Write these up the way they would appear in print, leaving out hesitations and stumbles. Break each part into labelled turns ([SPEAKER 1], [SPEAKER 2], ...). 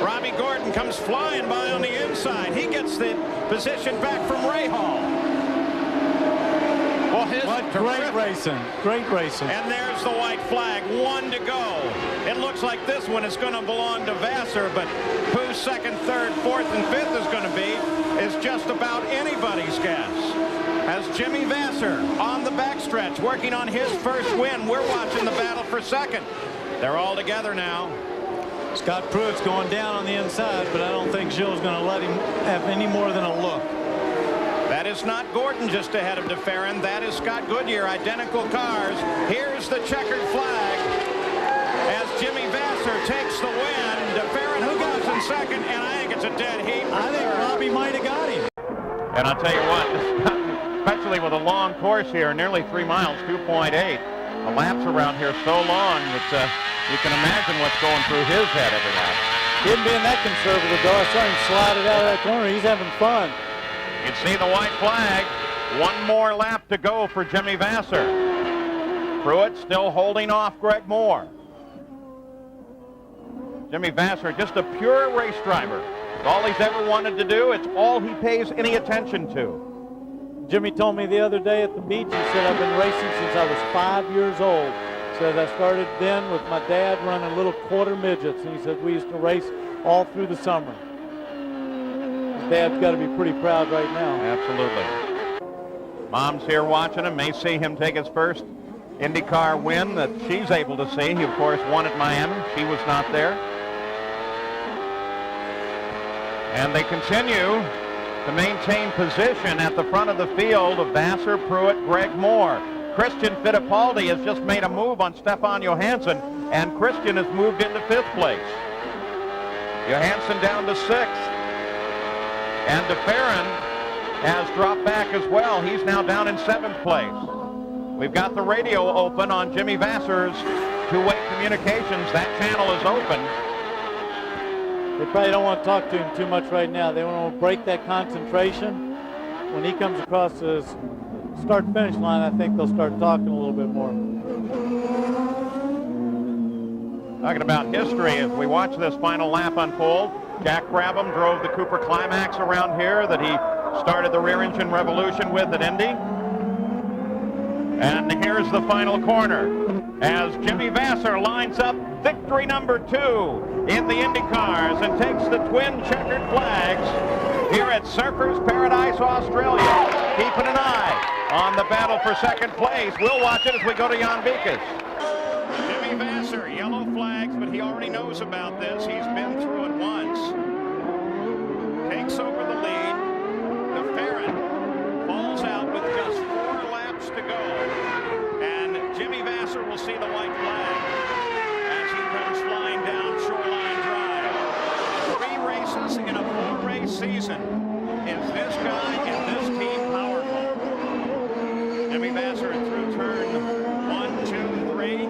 [SPEAKER 1] Robbie Gordon comes flying by on the inside. He gets the position back from Rahal. Well,
[SPEAKER 2] great racing. Great racing.
[SPEAKER 1] And there's the white flag. 1 to go. It looks like this one is going to belong to Vasser, but who's second, third, fourth, and fifth is going to be is just about anybody's guess. As Jimmy Vasser on the backstretch working on his first win. We're watching the battle for second. They're all together now.
[SPEAKER 2] Scott Pruitt's going down on the inside, but I don't think Gilles going to let him have any more than a look.
[SPEAKER 1] That is not Gordon just ahead of DeFerrin. That is Scott Goodyear. Identical cars. Here's the checkered flag as Jimmy Vasser takes the win. DeFerrin, who goes in second, and I think it's a dead heat.
[SPEAKER 2] I think Robbie might have got him.
[SPEAKER 3] And I'll tell you what, especially with a long course here, nearly 3 miles, 2.8. The laps around here so long that you can imagine what's going through his head every lap.
[SPEAKER 2] He isn't being that conservative, though. I saw him slide it out of that corner. He's having fun.
[SPEAKER 3] You can see the white flag. 1 more lap to go for Jimmy Vasser. Pruitt still holding off Greg Moore. Jimmy Vasser, just a pure race driver. It's all he's ever wanted to do. It's all he pays any attention to.
[SPEAKER 2] Jimmy told me the other day at the beach, he said, I've been racing since I was 5 years old. He said, I started then with my dad running little quarter midgets, and he said we used to race all through the summer. His dad's got to be pretty proud right now.
[SPEAKER 3] Absolutely. Mom's here watching him, may see him take his first IndyCar win that she's able to see. He, of course, won at Miami. She was not there. And they continue to maintain position at the front of the field of Vasser, Pruitt, Greg Moore. Christian Fittipaldi has just made a move on Stefan Johansson, and Christian has moved into 5th place. Johansson down to 6th. And DeFerrin has dropped back as well. He's now down in 7th place. We've got the radio open on Jimmy Vasser's two-way communications. That channel is open.
[SPEAKER 2] They probably don't want to talk to him too much right now. They want to break that concentration. When he comes across the start-finish line, I think they'll start talking a little bit more.
[SPEAKER 3] Talking about history as we watch this final lap unfold. Jack Brabham drove the Cooper Climax around here that he started the rear engine revolution with at Indy. And here's the final corner as Jimmy Vasser lines up victory number 2 in the IndyCars and takes the twin checkered flags here at Surfers Paradise, Australia. Keeping an eye on the battle for second place. We'll watch it as we go to Jan Beekes.
[SPEAKER 1] Jimmy Vasser, yellow flags, but he already knows about this. He's been through it once. Takes over the lead. DeFerrin falls out with just 4 laps to go. And Jimmy Vasser will see the white flag as he comes flying down Shoreline Drive. 3 races in a 4-race season. Is this guy and this team powerful? Jimmy Vasser through turn 1, 2, 3.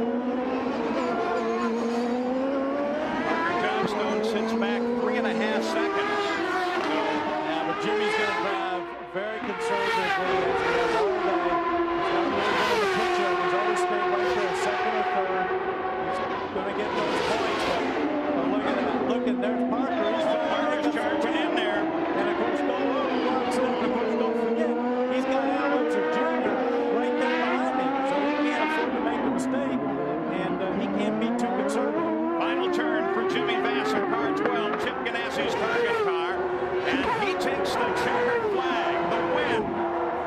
[SPEAKER 1] Parker Johnstone sits back 3.5 seconds.
[SPEAKER 2] Yeah, but Jimmy's going to drive very conservatively as he has all day. He's not really been in the picture. He's always stayed right there, second or third. He's going to get those points. But look at that. Look at there's Parker. He's
[SPEAKER 1] Parker's charging in there.
[SPEAKER 2] And of course, don't forget, he's got Alonso Jr. right there behind him. So he can't afford to make a mistake. And he can't be too conservative.
[SPEAKER 1] Final turn for Jimmy Vasser, car 12, Chip Ganassi's target car, and he takes the checkered flag, the win,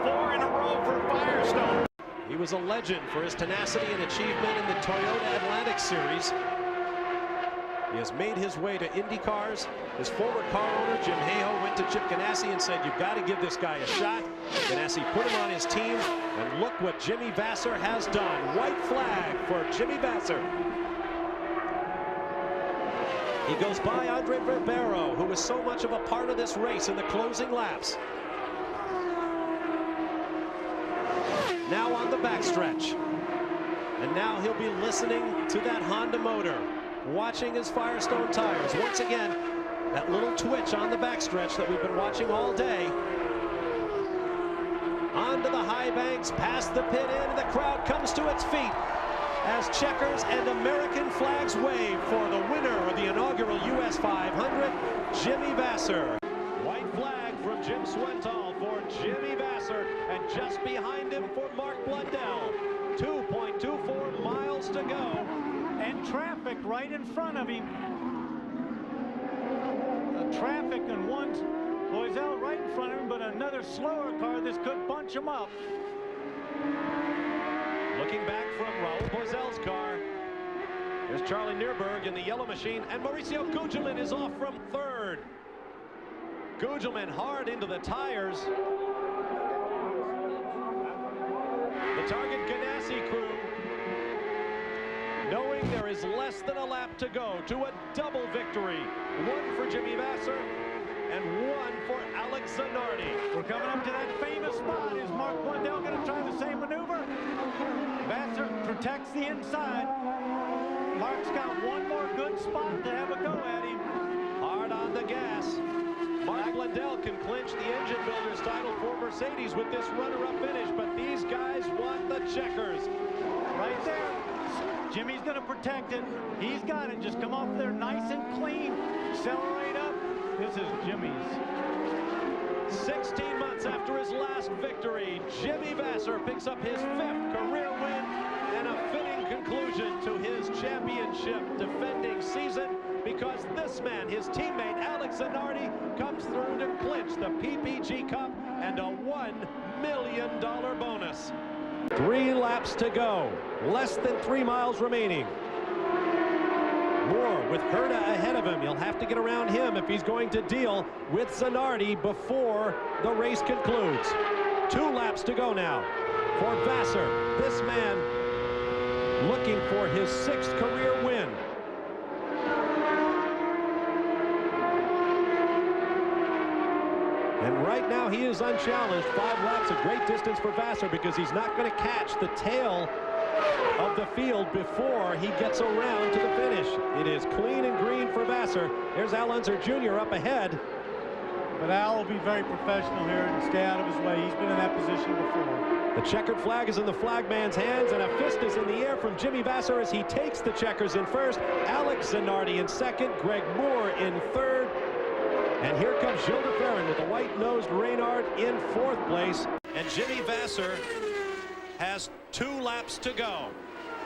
[SPEAKER 1] 4 in a row for Firestone.
[SPEAKER 4] He was a legend for his tenacity and achievement in the Toyota Atlantic Series. He has made his way to IndyCars. His former car owner, Jim Hayhoe, went to Chip Ganassi and said, you've got to give this guy a shot. Ganassi put him on his team, and look what Jimmy Vasser has done. White flag for Jimmy Vasser. He goes by Andre Verbero, who was so much of a part of this race in the closing laps. Now on the backstretch. And now he'll be listening to that Honda motor, watching his Firestone tires. Once again, that little twitch on the backstretch that we've been watching all day. Onto the high banks, past the pit end, and the crowd comes to its feet. as checkers and American flags wave for the winner of the inaugural US 500, Jimmy Vasser. White flag from Jim Swintal for Jimmy Vasser, and just behind him for Mark Blundell. 2.24 miles to go.
[SPEAKER 2] And traffic right in front of him. Traffic and one Loisel right in front of him, but another slower car. This could bunch him up.
[SPEAKER 4] Looking back from Raul Boisel's car, there's Charlie Neerberg in the yellow machine, and Mauricio Gugelmin is off from third. Gugelmin hard into the tires. The Target Ganassi crew, knowing there is less than a lap to go, to a double victory. One for Jimmy Vasser and one for Alex Zanardi.
[SPEAKER 2] We're coming up to that famous spot. Is Mark Blundell going to try the same maneuver? Vasser protects the inside. Mark's got one more good spot to have a go at him.
[SPEAKER 4] Hard on the gas. Mark Blundell can clinch the engine builder's title for Mercedes with this runner-up finish, but these guys want the checkers.
[SPEAKER 2] Right there. Jimmy's going to protect it. He's got it. Just come off there nice and clean. Accelerate up. This is Jimmy's.
[SPEAKER 4] 16 months after his last victory, Jimmy Vasser picks up his 5th career win and a fitting conclusion to his championship defending season, because this man, his teammate Alex Zanardi, comes through to clinch the PPG Cup and a $1 million bonus. 3 laps to go, less than 3 miles remaining. Moore with Herta ahead of him. He'll have to get around him if he's going to deal with Zanardi before the race concludes. 2 laps to go now for Vasser. This man looking for his 6th career win. And right now he is unchallenged. 5 laps, a great distance for Vasser, because he's not going to catch the tail of the field before he gets around to the finish. It is clean and green for Vasser. There's Al Unser Jr. up ahead.
[SPEAKER 2] But Al will be very professional here and stay out of his way. He's been in that position before.
[SPEAKER 4] The checkered flag is in the flagman's hands, and a fist is in the air from Jimmy Vasser as he takes the checkers in first. Alex Zanardi in second, Greg Moore in third. And here comes Gilles de Ferran with the white-nosed Reynard in 4th place. And Jimmy Vasser has 2 laps to go.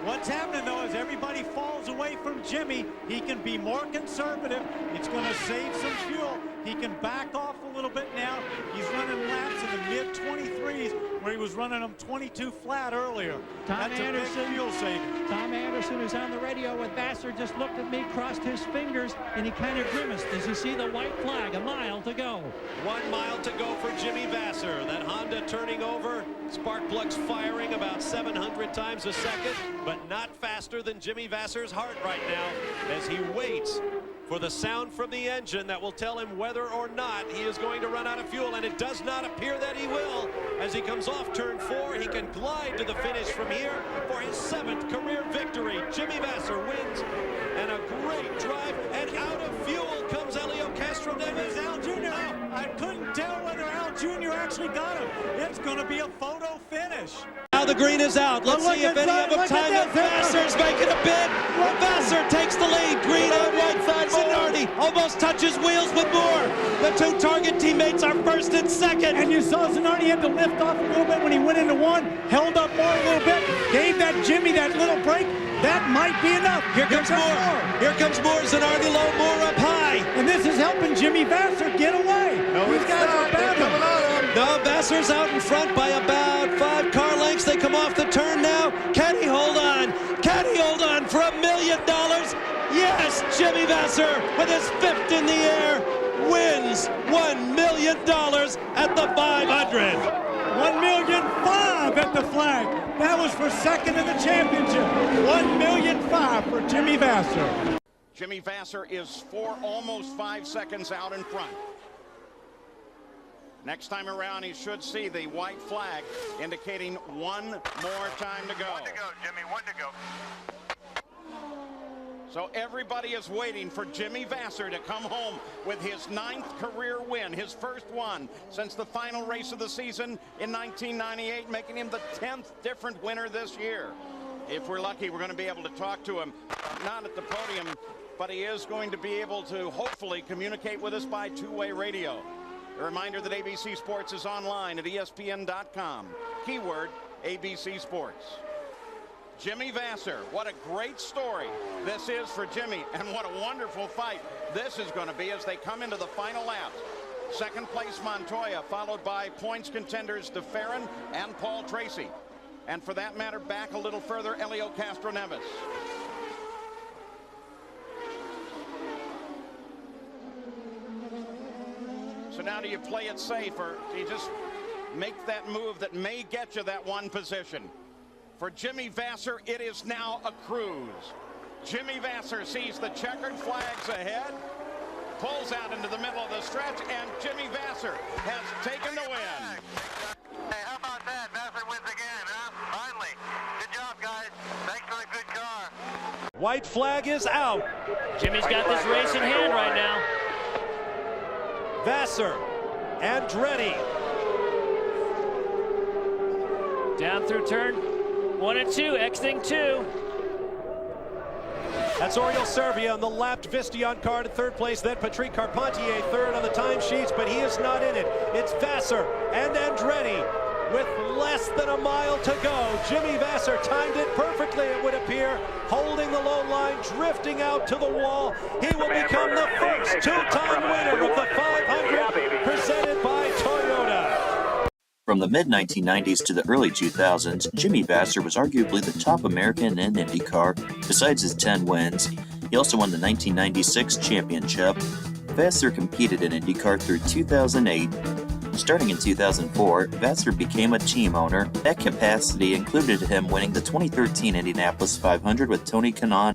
[SPEAKER 2] What's happening, though, is everybody falls away from Jimmy. He can be more conservative. It's going to save some fuel. He can back off a little bit now. He's running laps in the mid-23s, where he was running them 22 flat earlier. That's a big fuel saving.
[SPEAKER 5] Tom Anderson, who's on the radio with Vasser, just looked at me, crossed his fingers, and he kind of grimaced as you see the white flag. A mile to go.
[SPEAKER 4] 1 mile to go for Jimmy Vasser. That Honda turning over, spark plugs firing about 700 times a second, but not faster than Jimmy Vasser's heart right now as he waits for the sound from the engine that will tell him whether or not he is going to run out of fuel, and it does not appear that he will. As he comes off turn 4, he can glide to the finish from here for his 7th career victory. Jimmy Vasser wins, and a great drive, and out of fuel comes Helio Castroneves.
[SPEAKER 2] Al Jr. I couldn't tell whether Al Jr. actually got him. It's going to be a photo finish.
[SPEAKER 4] Now the green is out. Let's see if any of them time it. Vasser's making a bid. Vasser takes the lead. Green on right side. Zanardi almost touches wheels with Moore. The 2 Target teammates are 1st and 2nd.
[SPEAKER 2] And you saw Zanardi had to lift off a little bit when he went into 1, held up more a little bit, gave that Jimmy that little break. That might be enough.
[SPEAKER 4] Here comes Moore. Here comes Moore. Zanardi low, Moore up high.
[SPEAKER 2] And this is helping Jimmy Vasser get away.
[SPEAKER 6] No,
[SPEAKER 2] These guys are bad.
[SPEAKER 4] No, Vasser's out in front by about 5 car lengths. They come off the turn now. Caddy, hold on. Caddy, hold on for $1 million. Yes, Jimmy Vasser with his 5th in the air wins $1 million at the 500.
[SPEAKER 2] $1.5 million at the flag. That was for 2nd in the championship. $1.5 million for Jimmy Vasser.
[SPEAKER 1] Jimmy Vasser is almost 5 seconds out in front. Next time around, he should see the white flag indicating 1 more time to go.
[SPEAKER 6] 1 to go, Jimmy, 1 to go.
[SPEAKER 1] So everybody is waiting for Jimmy Vasser to come home with his 9th career win, his first one since the final race of the season in 1998, making him the 10th different winner this year. If we're lucky, we're going to be able to talk to him, not at the podium, but he is going to be able to hopefully communicate with us by two-way radio. A reminder that ABC Sports is online at ESPN.com. Keyword ABC Sports. Jimmy Vasser, what a great story this is for Jimmy, and what a wonderful fight this is going to be as they come into the final laps. Second place Montoya, followed by points contenders DeFerrin and Paul Tracy. And for that matter, back a little further, Elio Castroneves. So now do you play it safe, or do you just make that move that may get you that one position? For Jimmy Vasser, it is now a cruise. Jimmy Vasser sees the checkered flags ahead, pulls out into the middle of the stretch, and Jimmy Vasser has taken the win.
[SPEAKER 6] Hey, how about that? Vasser wins again, huh? Finally. Good job, guys. Thanks for a good car.
[SPEAKER 4] White flag is out.
[SPEAKER 7] Jimmy's got this race in hand right now.
[SPEAKER 4] Vasser, Andretti.
[SPEAKER 7] Down through turn 1 and 2, exiting 2.
[SPEAKER 4] That's Oriol Servia on the lapped Visteon car in third place. Then Patrick Carpentier third on the timesheets, but he is not in it. It's Vasser and Andretti with less than a mile to go. Jimmy Vasser timed it perfectly, it would appear, holding the low line, drifting out to the wall. He will become the first two-time winner of the 500 presented by Toyota.
[SPEAKER 8] From the mid-1990s to the early 2000s, Jimmy Vasser was arguably the top American in IndyCar. Besides his 10 wins, he also won the 1996 championship. Vasser competed in IndyCar through 2008. Starting in 2004, Vasser became a team owner. That capacity included him winning the 2013 Indianapolis 500 with Tony Kanaan.